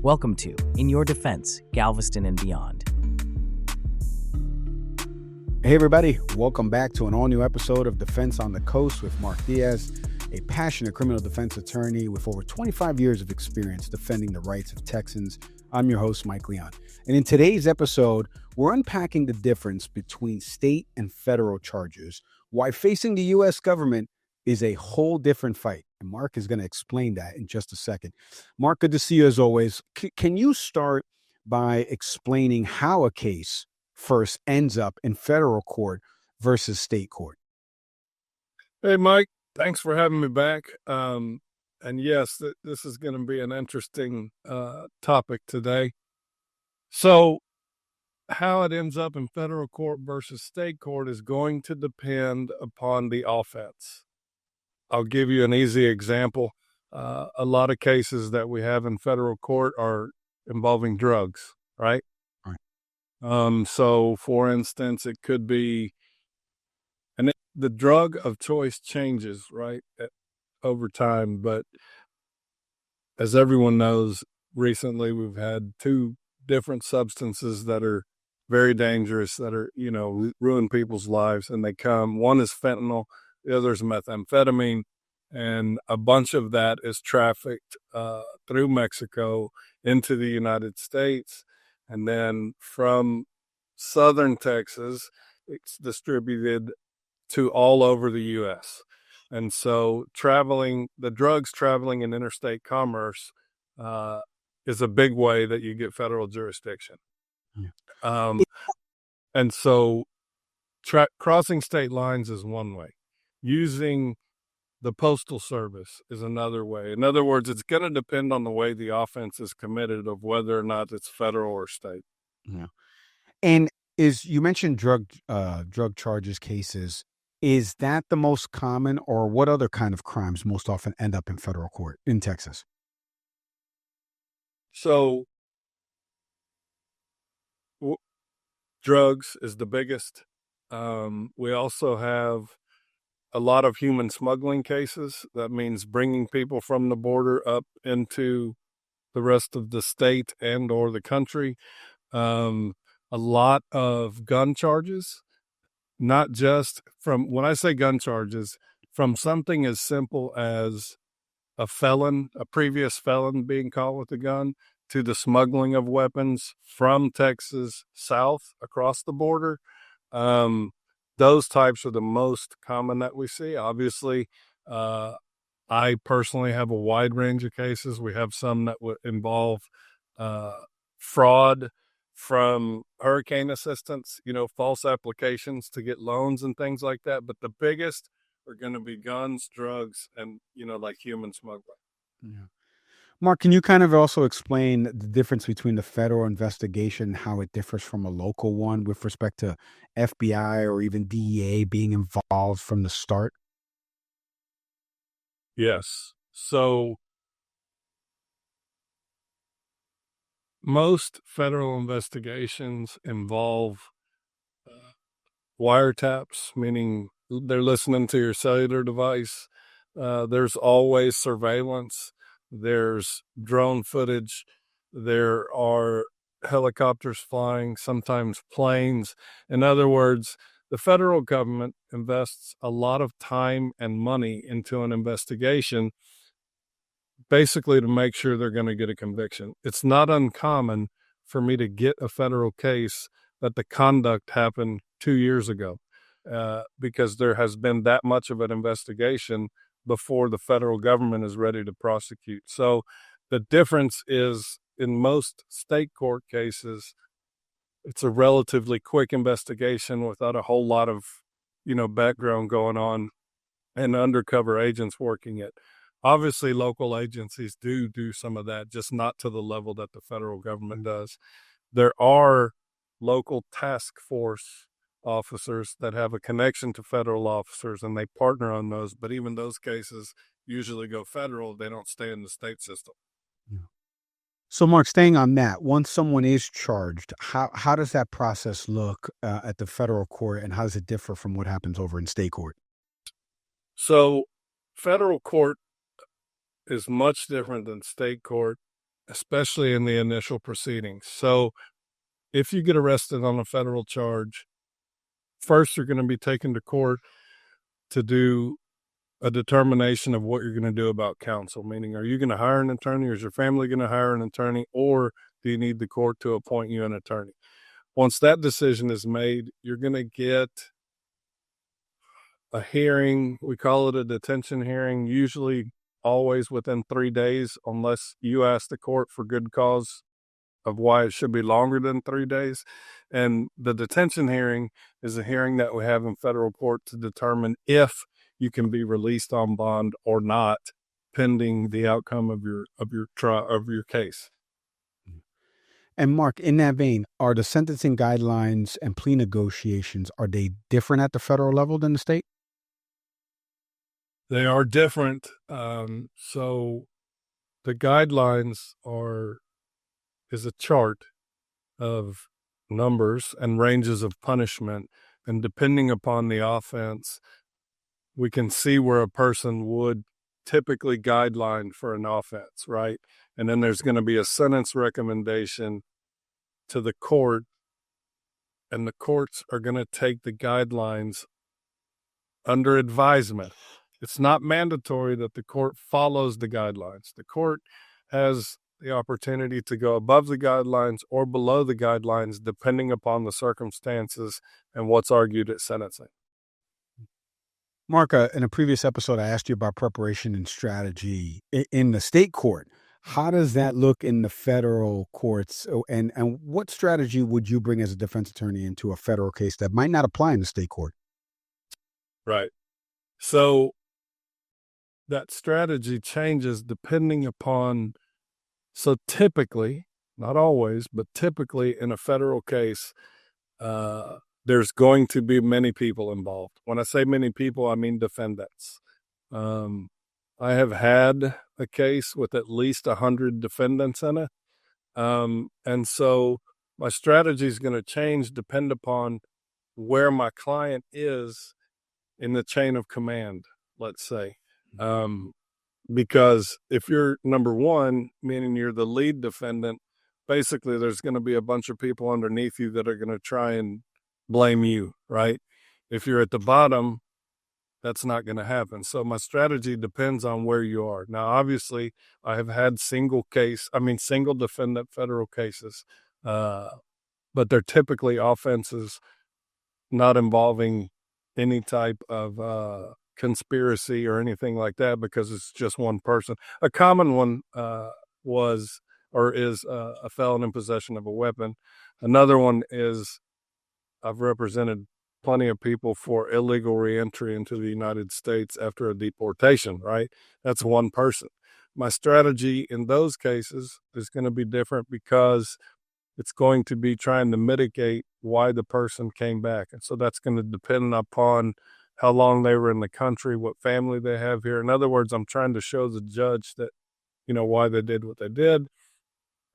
Welcome to In Your Defense, Galveston and Beyond. Hey everybody, welcome back to an all-new episode of Defense on the Coast with Mark Diaz, a passionate criminal defense attorney with over 25 years of experience defending the rights of Texans. I'm your host, Mike Leon. And in today's episode, we're unpacking the difference between state and federal charges, why facing the U.S. government is a whole different fight. And Mark is going to explain that in just a second. Mark, good to see you as always. Can you start by explaining how a case first ends up in federal court versus state court? Hey, Mike, thanks for having me back. And yes, this is going to be an interesting topic today. So how it ends up in federal court versus state court is going to depend upon the offense. I'll give you an easy example. A lot of cases that we have in federal court are involving drugs, right? So for instance, it could be, and the drug of choice changes, right, over time. But as everyone knows, recently we've had two different substances that are very dangerous, that are, ruin people's lives. And one is fentanyl, the other is methamphetamine. And a bunch of that is trafficked through Mexico into the United States. And then from southern Texas, it's distributed to all over the U.S. And so the drugs traveling in interstate commerce is a big way that you get federal jurisdiction. Yeah. And so crossing state lines is one way. Using the Postal Service is another way. In other words, it's going to depend on the way the offense is committed of whether or not it's federal or state. Yeah. And you mentioned drug charges cases. Is that the most common, or what other kind of crimes most often end up in federal court in Texas? So drugs is the biggest. We also have a lot of human smuggling cases. That means bringing people from the border up into the rest of the state and or the country. A lot of gun charges, not just when I say gun charges, from something as simple as a previous felon being caught with a gun, to the smuggling of weapons from Texas south across the border. Those types are the most common that we see. Obviously, I personally have a wide range of cases. We have some that would involve fraud from hurricane assistance, false applications to get loans and things like that. But the biggest are going to be guns, drugs, and, like human smuggling. Yeah. Mark, can you kind of also explain the difference between the federal investigation, how it differs from a local one with respect to FBI or even DEA being involved from the start? Yes. So most federal investigations involve wiretaps, meaning they're listening to your cellular device. There's always surveillance. There's drone footage. There are helicopters flying, sometimes planes. In other words, the federal government invests a lot of time and money into an investigation, basically to make sure they're going to get a conviction. It's not uncommon for me to get a federal case that the conduct happened 2 years ago, because there has been that much of an investigation before the federal government is ready to prosecute. So the difference is, in most state court cases, it's a relatively quick investigation without a whole lot of, background going on and undercover agents working it. Obviously, local agencies do some of that, just not to the level that the federal government does. There are local task force officers that have a connection to federal officers, and they partner on those. But even those cases usually go federal. They don't stay in the state system. Yeah. So, Mark, staying on that, once someone is charged, how does that process look at the federal court, and how does it differ from what happens over in state court? So federal court is much different than state court especially in the initial proceedings. So if you get arrested on a federal charge, first you're going to be taken to court to do a determination of what you're going to do about counsel, meaning are you going to hire an attorney, or is your family going to hire an attorney, or do you need the court to appoint you an attorney? Once that decision is made, you're going to get a hearing. We call it a detention hearing, usually always within 3 days, unless you ask the court for good cause of why it should be longer than 3 days. And the detention hearing is a hearing that we have in federal court to determine if you can be released on bond or not, pending the outcome of your trial, of your case. And Mark, in that vein, are the sentencing guidelines and plea negotiations, are they different at the federal level than the state? They are different. So the guidelines is a chart of numbers and ranges of punishment, and depending upon the offense, we can see where a person would typically guideline for an offense, right? And then there's going to be a sentence recommendation to the court, and the courts are going to take the guidelines under advisement. It's not mandatory that the court follows the guidelines. The court has the opportunity to go above the guidelines or below the guidelines, depending upon the circumstances and what's argued at sentencing. Mark, in a previous episode, I asked you about preparation and strategy in the state court. How does that look in the federal courts? And what strategy would you bring as a defense attorney into a federal case that might not apply in the state court? Right. So that strategy changes depending upon, so typically, not always, but typically in a federal case, there's going to be many people involved. When I say many people, I mean defendants. I have had a case with at least 100 defendants in it. And so my strategy is going to change, depend upon where my client is in the chain of command, let's say. Because if you're number one, meaning you're the lead defendant, basically there's going to be a bunch of people underneath you that are going to try and blame you, right? If you're at the bottom, that's not going to happen. So my strategy depends on where you are. Now, obviously, I have had single defendant federal cases, but they're typically offenses not involving any type of conspiracy or anything like that, because it's just one person. A common one is a felon in possession of a weapon. Another one is I've represented plenty of people for illegal reentry into the United States after a deportation, right? That's one person. My strategy in those cases is going to be different because it's going to be trying to mitigate why the person came back. And so that's going to depend upon how long they were in the country, what family they have here. In other words, I'm trying to show the judge that, why they did what they did,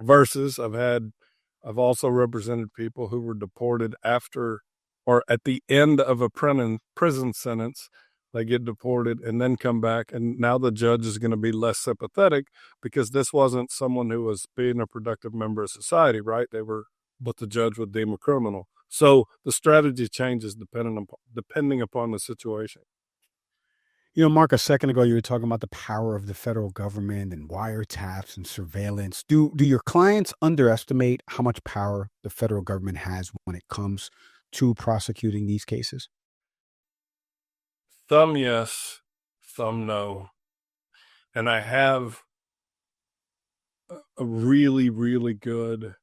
versus I've also represented people who were deported after or at the end of a prison sentence. They get deported and then come back, and now the judge is going to be less sympathetic because this wasn't someone who was being a productive member of society, right? They were what the judge would deem a criminal. So the strategy changes depending upon the situation. Mark, a second ago, you were talking about the power of the federal government and wiretaps and surveillance. Do your clients underestimate how much power the federal government has when it comes to prosecuting these cases? Some yes, some no. And I have a really, really good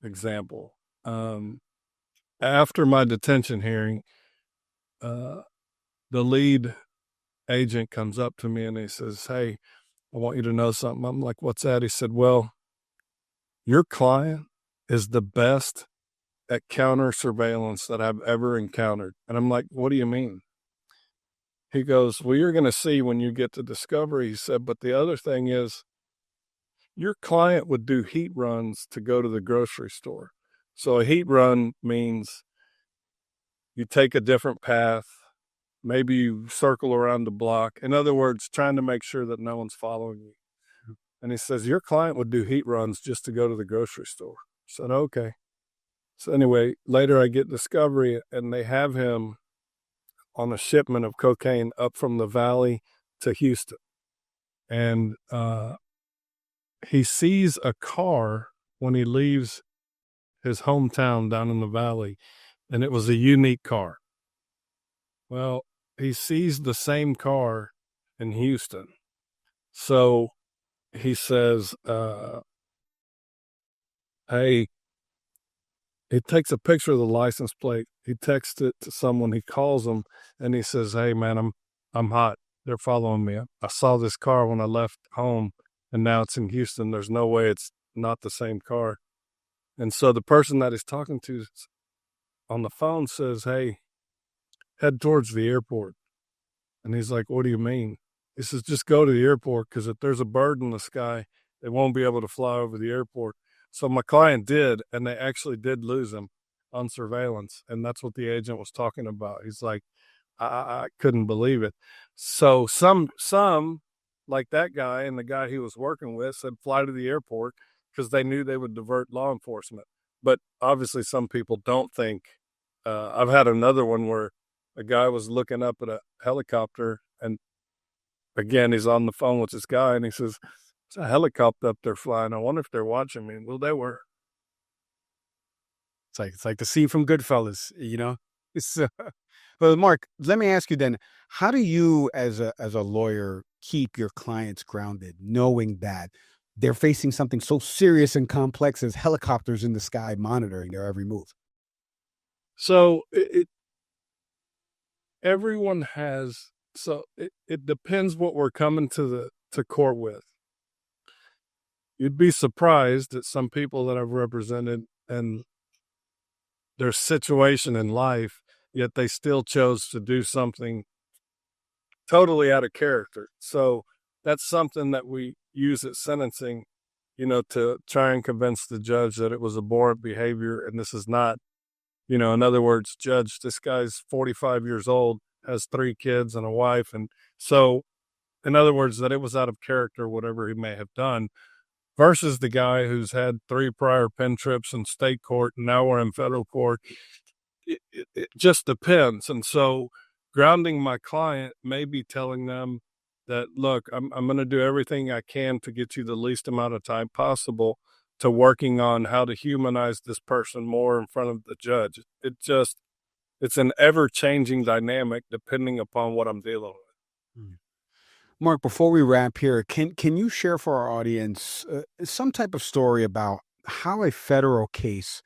example. After my detention hearing, the lead agent comes up to me and he says, "Hey, I want you to know something." I'm like, "What's that?" He said, "Well, your client is the best at counter surveillance that I've ever encountered." And I'm like, "What do you mean?" He goes, "Well, you're going to see when you get to discovery." He said, "But the other thing is, your client would do heat runs to go to the grocery store." So a heat run means you take a different path. Maybe you circle around the block. In other words, trying to make sure that no one's following you. And he says, your client would do heat runs just to go to the grocery store. I said, okay. So anyway, later I get discovery, and they have him on a shipment of cocaine up from the valley to Houston. And he sees a car when he leaves his hometown down in the valley, and it was a unique car. Well, he sees the same car in Houston. So he says, hey, he takes a picture of the license plate. He texts it to someone. He calls them, and he says, hey, man, I'm hot. They're following me. I saw this car when I left home, and now it's in Houston. There's no way it's not the same car. And so the person that he's talking to on the phone says, hey, head towards the airport. And he's like, what do you mean? He says, just go to the airport, because if there's a bird in the sky, they won't be able to fly over the airport. So my client did, and they actually did lose him on surveillance. And that's what the agent was talking about. He's like, I couldn't believe it. So some like that guy and the guy he was working with said, fly to the airport, because they knew they would divert law enforcement. But obviously some people don't think. I've had another one where a guy was looking up at a helicopter, and again, he's on the phone with this guy, and he says, "It's a helicopter up there flying. I wonder if they're watching me." Well, they were. It's like the scene from Goodfellas, you know. It's, but Mark, let me ask you then: how do you, as a lawyer, keep your clients grounded, knowing that they're facing something so serious and complex as helicopters in the sky monitoring their every move? So everyone has. So it depends what we're coming to court with. You'd be surprised at some people that I've represented and their situation in life, yet they still chose to do something totally out of character. So that's something that we use at sentencing, to try and convince the judge that it was abhorrent behavior and this is not, in other words, judge, this guy's 45 years old, has 3 kids and a wife. And so, in other words, that it was out of character, whatever he may have done, versus the guy who's had 3 prior pen trips in state court and now we're in federal court. It just depends. And so grounding my client may be telling them that, look, I'm going to do everything I can to get you the least amount of time possible, to working on how to humanize this person more in front of the judge. It's an ever-changing dynamic depending upon what I'm dealing with. Mark, before we wrap here, can you share for our audience some type of story about how a federal case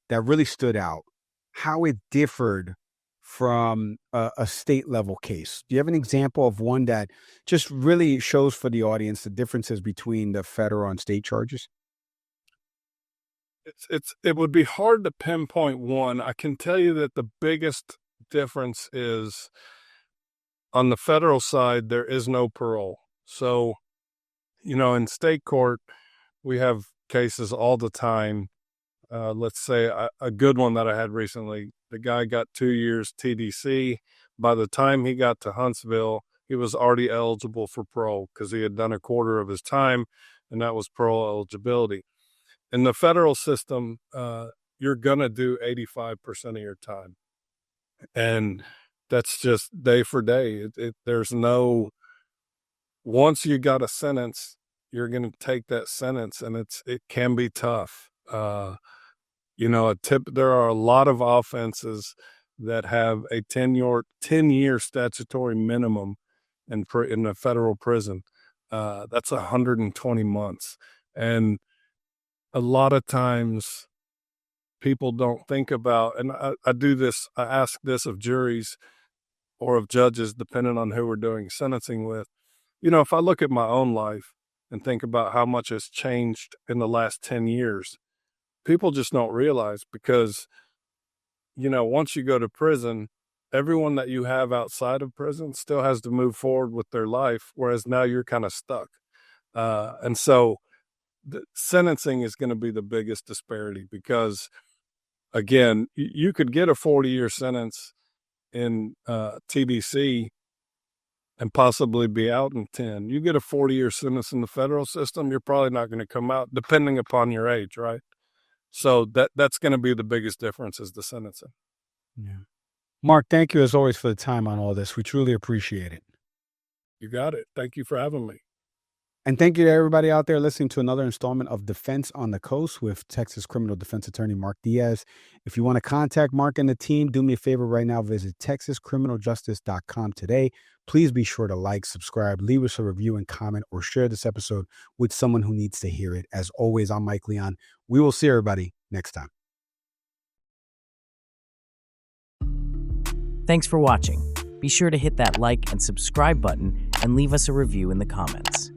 that really stood out, how it differed from a state level case? Do you have an example of one that just really shows for the audience the differences between the federal and state charges? It would be hard to pinpoint one. I can tell you that the biggest difference is on the federal side, there is no parole. So, in state court, we have cases all the time. Let's say a good one that I had recently, the guy got 2 years TDC. By the time he got to Huntsville, he was already eligible for parole because he had done a quarter of his time, and that was parole eligibility. In the federal system, you're going to do 85% of your time. And that's just day for day. There's no, once you got a sentence, you're going to take that sentence, and it can be tough. There are a lot of offenses that have a 10-year statutory minimum in a federal prison. That's 120 months. And a lot of times people don't think about, and I ask this of juries or of judges, depending on who we're doing sentencing with. If I look at my own life and think about how much has changed in the last 10 years, people just don't realize, because, once you go to prison, everyone that you have outside of prison still has to move forward with their life, whereas now you're kind of stuck. And so the sentencing is going to be the biggest disparity, because, again, you could get a 40-year sentence in TDC and possibly be out in 10. You get a 40-year sentence in the federal system, you're probably not going to come out, depending upon your age, right? So that's going to be the biggest difference is the sentencing. Yeah. Mark, thank you as always for the time on all this. We truly appreciate it. You got it. Thank you for having me. And thank you to everybody out there listening to another installment of Defense on the Coast with Texas criminal defense attorney Mark Diaz. If you want to contact Mark and the team, do me a favor right now. Visit texascriminaljustice.com today. Please be sure to like, subscribe, leave us a review and comment, or share this episode with someone who needs to hear it. As always, I'm Mike Leon. We will see everybody next time. Thanks for watching. Be sure to hit that like and subscribe button and leave us a review in the comments.